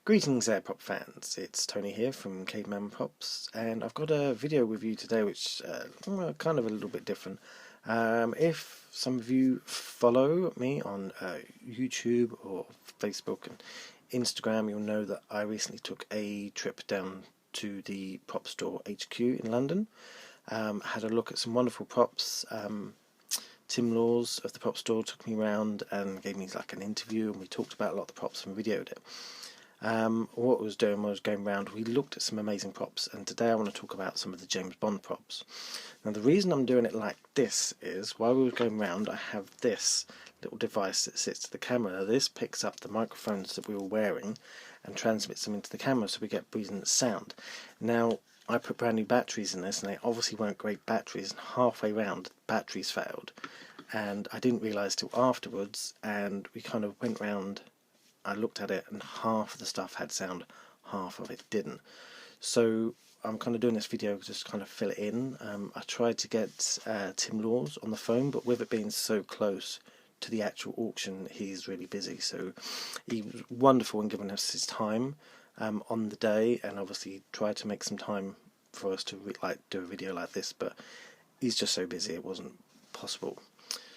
Greetings Airprop fans, it's Tony here from Caveman Props, and I've got a video with you today which kind of a little bit different. If some of you follow me on YouTube or Facebook and Instagram, you'll know that I recently took a trip down to the prop store HQ in London. Had a look at some wonderful props. Tim Laws of the prop store took me around and gave me like an interview, and we talked about a lot of the props and videoed it. What I was doing when I was going around, we looked at some amazing props, and today I want to talk about some of the James Bond props. Now the reason I'm doing it like this is, while we were going around, I have this little device that sits to the camera. Now, this picks up the microphones that we were wearing and transmits them into the camera so we get brilliant sound. Now I put brand new batteries in this, and they obviously weren't great batteries, and halfway round batteries failed, and I didn't realise till afterwards, and we kind of went round. I looked at it and half of the stuff had sound, half of it didn't. So I'm kind of doing this video just to kind of fill it in. I tried to get Tim Laws on the phone, but with it being so close to the actual auction, he's really busy. So he was wonderful in giving us his time on the day, and obviously tried to make some time for us to do a video like this, but he's just so busy it wasn't possible.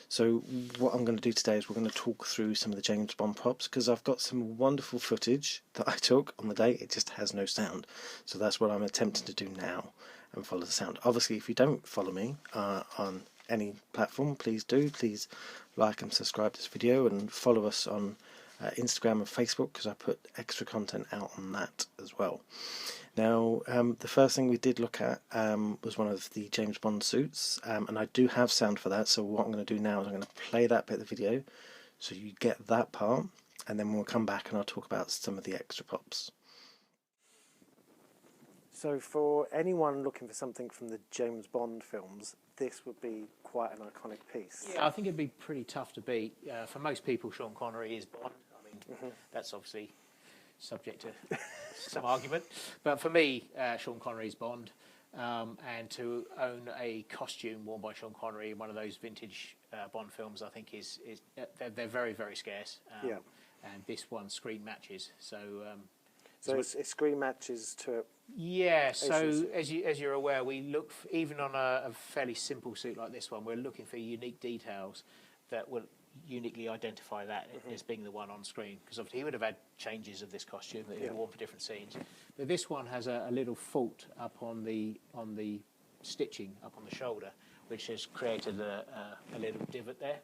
So what I'm going to do today is we're going to talk through some of the James Bond props, because I've got some wonderful footage that I took on the day. It just has no sound, so that's what I'm attempting to do now, and follow the sound. Obviously, if you don't follow me on any platform, please do. Please like and subscribe to this video, and follow us on Instagram and Facebook, because I put extra content out on that as well. Now, the first thing we did look at was one of the James Bond suits, and I do have sound for that, so what I'm going to do now is I'm going to play that bit of the video so you get that part, and then we'll come back and I'll talk about some of the extra props. So for anyone looking for something from the James Bond films, this would be quite an iconic piece. Yeah, I think it'd be pretty tough to beat. For most people, Sean Connery is Bond. I mean, that's obviously subject to some argument, but for me, Sean Connery's Bond, and to own a costume worn by Sean Connery in one of those vintage Bond films, I think is they're very, very scarce. Yeah. And this one screen matches. So it screen matches to it. Yeah. So as you're aware, we look even on a fairly simple suit like this one, we're looking for unique details that will uniquely identify that as being the one on screen, because obviously he would have had changes of this costume that he wore for different scenes, but this one has a little fault up on the stitching up on the shoulder, which has created a little divot there,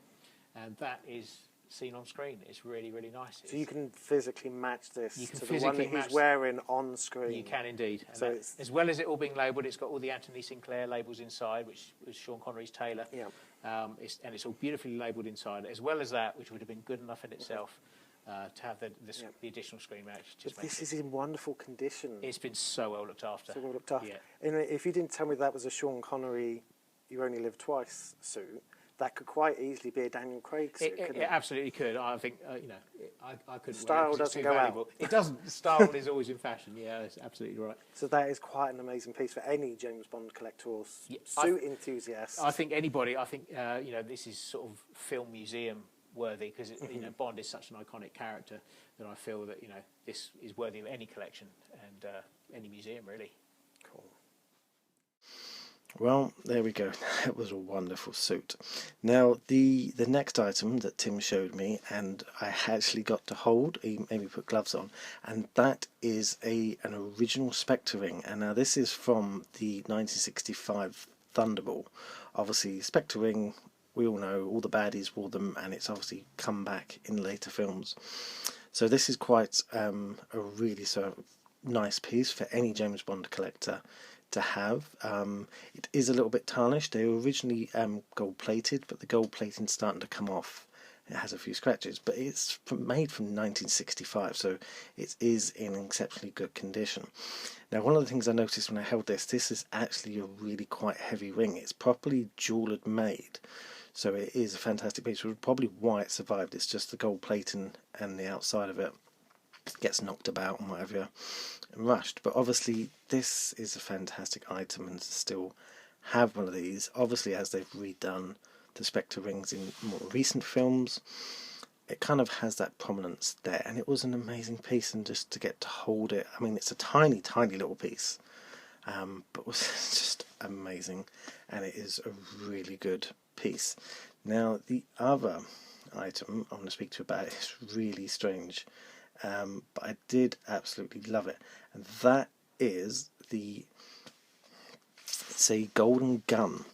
and that is seen on screen. It's really, really nice. So you can physically match this to the one physically that he's wearing on screen. You can indeed. And so as well as it all being labelled, it's got all the Anthony Sinclair labels inside, which was Sean Connery's tailor. Yeah. And it's all beautifully labelled inside, as well as that, which would have been good enough in itself to have the additional screen match. But this is in wonderful condition. It's been so well looked after. So well looked after. Yeah. And if you didn't tell me that was a Sean Connery "You Only Live Twice" suit, that could quite easily be a Daniel Craig suit. It absolutely could. I think I couldn't. Style doesn't go out. It doesn't. Style is always in fashion. Yeah, that's absolutely right. So that is quite an amazing piece for any James Bond collector or suit enthusiast. I think anybody. I think this is sort of film museum worthy, because Bond is such an iconic character that I feel that this is worthy of any collection and any museum really. Cool. Well, there we go. That was a wonderful suit. Now, the next item that Tim showed me, and I actually got to hold, he made me put gloves on, and that is an original Spectre ring. And now this is from the 1965 Thunderball. Obviously, Spectre ring, we all know, all the baddies wore them, and it's obviously come back in later films. So this is quite a really sort of nice piece for any James Bond collector to have. It is a little bit tarnished. They were originally gold plated, but the gold plating's starting to come off. It has a few scratches, but it's made from 1965, so it is in exceptionally good condition. Now, one of the things I noticed when I held this is actually a really quite heavy ring. It's properly jewellered made, so it is a fantastic piece. Probably why it survived. It's just the gold plating and the outside of it gets knocked about and whatever and rushed. But obviously this is a fantastic item, and to still have one of these, obviously as they've redone the Spectre rings in more recent films, it kind of has that prominence there, and it was an amazing piece, and just to get to hold it, I mean, it's a tiny, tiny little piece, but was just amazing, and it is a really good piece. Now, the other item I want to speak to you about is really strange, but I did absolutely love it, and that is it's a golden gun.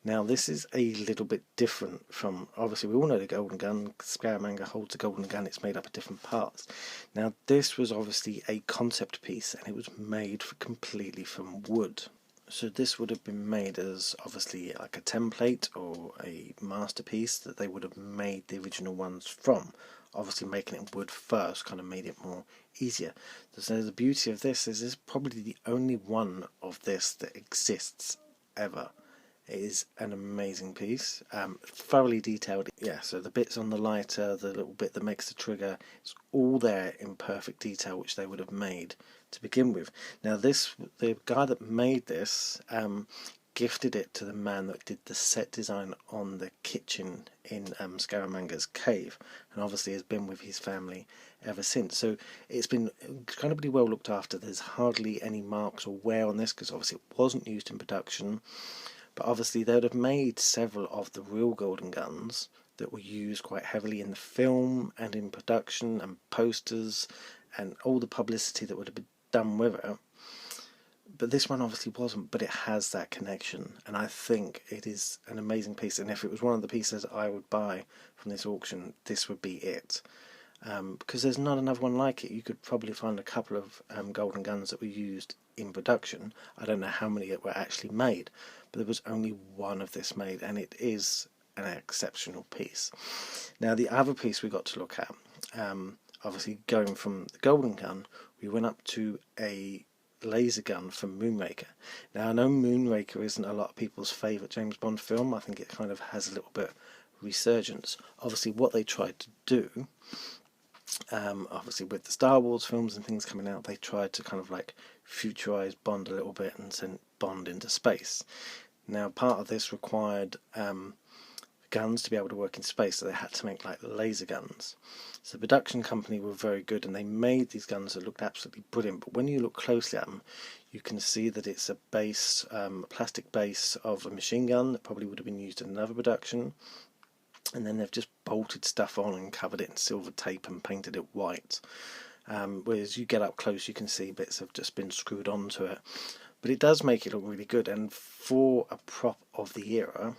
Now, this is a little bit different from, obviously we all know the golden gun. Scaramanga holds a golden gun, it's made up of different parts. Now, this was obviously a concept piece, and it was made completely from wood. So this would have been made as obviously like a template or a masterpiece that they would have made the original ones from. Obviously making it wood first kind of made it more easier. So the beauty of this is probably the only one of this that exists ever. It is an amazing piece, thoroughly detailed. Yeah, so the bits on the lighter, the little bit that makes the trigger, it's all there in perfect detail, which they would have made to begin with. Now, the guy that made this gifted it to the man that did the set design on the kitchen in Scaramanga's cave, and obviously has been with his family ever since. So it's been incredibly well looked after. There's hardly any marks or wear on this, because obviously it wasn't used in production. But obviously they would have made several of the real golden guns that were used quite heavily in the film and in production and posters and all the publicity that would have been done with it. But this one obviously wasn't, but it has that connection, and I think it is an amazing piece. And if it was one of the pieces I would buy from this auction, this would be it. Because there's not another one like it. You could probably find a couple of golden guns that were used in production. I don't know how many that were actually made, but there was only one of this made, and it is an exceptional piece. Now, the other piece we got to look at, obviously going from the golden gun, we went up to a laser gun from Moonraker. Now, I know Moonraker isn't a lot of people's favourite James Bond film. I think it kind of has a little bit resurgence. Obviously, what they tried to do, obviously with the Star Wars films and things coming out, they tried to kind of like futurize Bond a little bit and send Bond into space. Now, part of this required guns to be able to work in space, so they had to make like laser guns. So the production company were very good, and they made these guns that looked absolutely brilliant. But when you look closely at them, you can see that it's a base, a plastic base of a machine gun that probably would have been used in another production. And then they've just bolted stuff on and covered it in silver tape and painted it white. Whereas you get up close, you can see bits have just been screwed onto it. But it does make it look really good, and for a prop of the era,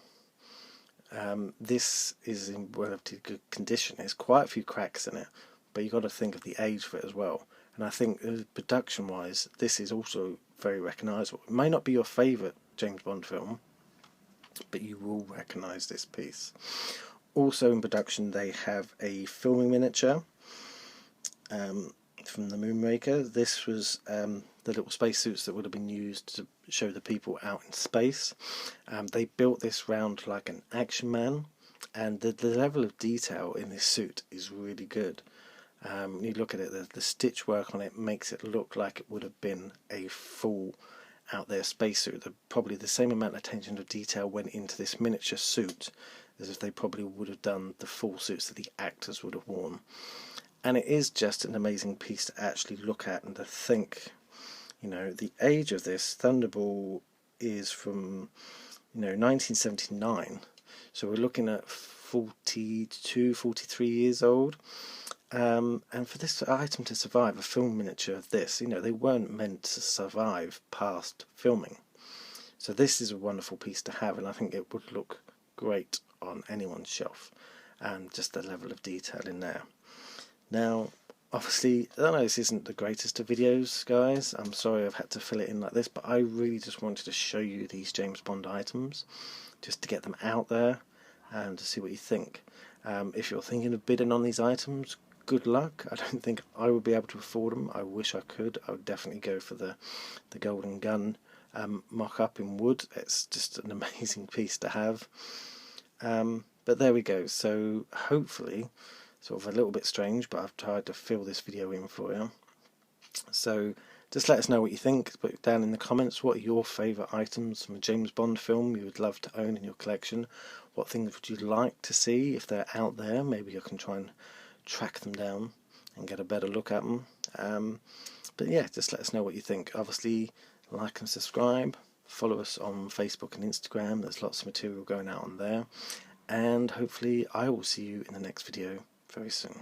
this is in relatively good condition. There's quite a few cracks in it, but you've got to think of the age for it as well. And I think production-wise, this is also very recognisable. It may not be your favourite James Bond film, but you will recognise this piece. Also in production, they have a filming miniature from the Moonraker. This was the little spacesuits that would have been used to show the people out in space. They built this round like an action man, and the level of detail in this suit is really good. You look at it, the stitch work on it makes it look like it would have been a full out there spacesuit. Probably the same amount of attention to detail went into this miniature suit as if they probably would have done the full suits that the actors would have worn. And it is just an amazing piece to actually look at and to think, you know, the age of this. Thunderball is from, 1979, so we're looking at 42, 43 years old. And for this item to survive, a film miniature of this, they weren't meant to survive past filming. So this is a wonderful piece to have, and I think it would look great on anyone's shelf, and just the level of detail in there. Now, obviously, I know this isn't the greatest of videos, guys. I'm sorry I've had to fill it in like this, but I really just wanted to show you these James Bond items, just to get them out there and to see what you think. If you're thinking of bidding on these items, good luck. I don't think I would be able to afford them. I wish I could. I would definitely go for the Golden Gun mock-up in wood. It's just an amazing piece to have. But there we go. So hopefully, sort of a little bit strange, but I've tried to fill this video in for you. So just let us know what you think. Put it down in the comments. What are your favourite items from a James Bond film you would love to own in your collection? What things would you like to see if they're out there? Maybe I can try and track them down and get a better look at them. But yeah, just let us know what you think. Obviously, like and subscribe. Follow us on Facebook and Instagram. There's lots of material going out on there. And hopefully I will see you in the next video very soon.